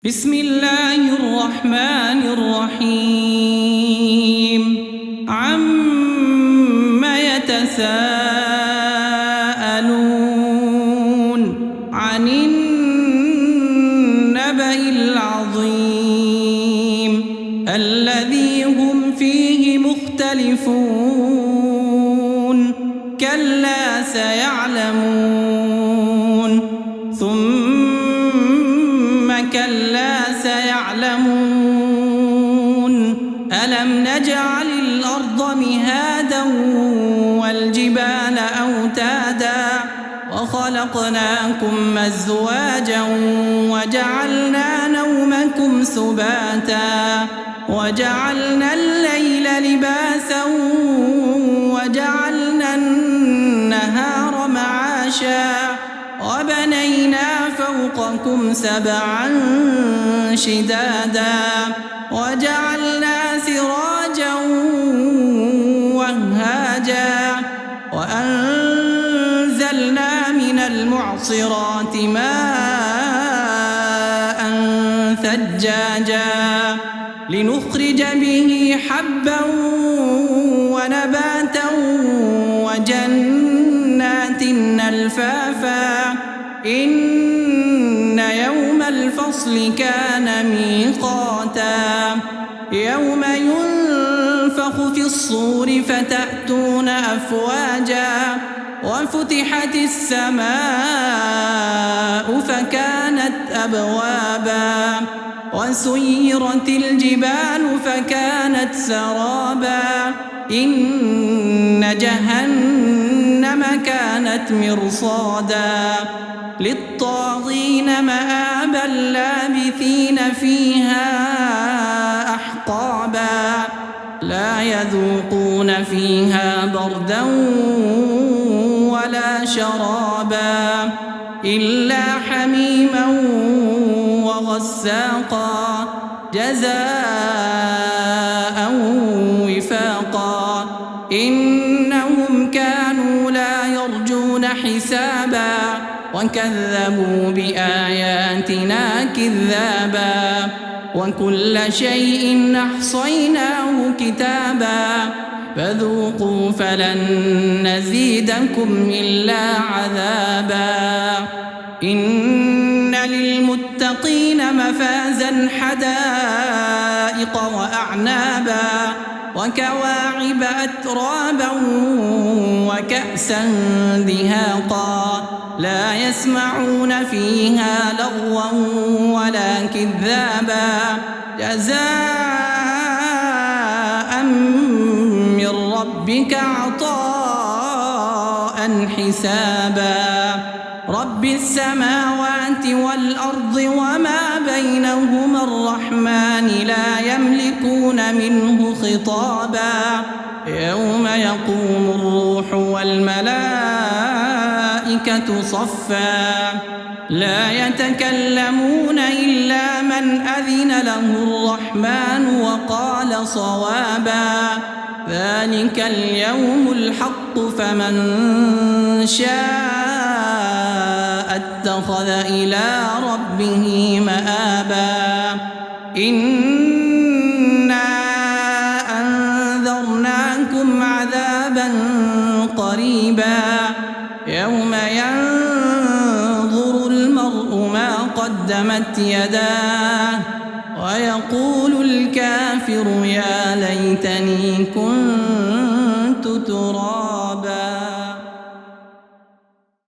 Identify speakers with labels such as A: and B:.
A: بسم الله الرحمن الرحيم عم يتساءلون عن النبأ العظيم الذي هم فيه مختلفون كلا سيعلمون ثم كلا سيعلمون ألم نجعل الأرض مهادا والجبال أوتادا وخلقناكم أزواجا وجعلنا نومكم سباتا وجعلنا الليل لباسا وجعلنا النهار معاشا وبنينا فوقكم سبعا شدادا وجعلنا سراجا وهاجا وأنزلنا من المعصرات ماء ثجاجا لنخرج به حبا ونباتا وجنات ألفافا إن يوم الفصل كان ميقاتا يوم ينفخ في الصور فتأتون أفواجا وفتحت السماء فكانت أبوابا وسيرت الجبال فكانت سرابا إن جهنم كانت مرصادا للطاغين مآبا لابثين فيها أحقابا لا يذوقون فيها بردا ولا شرابا إلا حميما وغساقا جزاء وفاقا إنهم كانوا لا يرجون حسابا وكذبوا بآياتنا كذابا وكل شيء أحصيناه كتابا فذوقوا فلن نزيدكم إلا عذابا إن للمتقين مفازا حدائق وأعنابا وكواعب أترابا وكأسا دهاقا لا يسمعون فيها لغوا ولا كذابا جزاء من ربك عطاء حسابا رب السماوات والأرض وما بينهما الرحمن لا يملكون منه خطابا يوم يقوم الروح والملائكة صفا لا يتكلمون إلا من أذن له الرحمن وقال صوابا ذلك اليوم الحق فمن شاء اتخذ إلى ربه مآبا إنا أنذرناكم عذابا قريبا يوم ينظر المرء ما قدمت يداه ويقول الكافر يا ليتني كنت ترابا.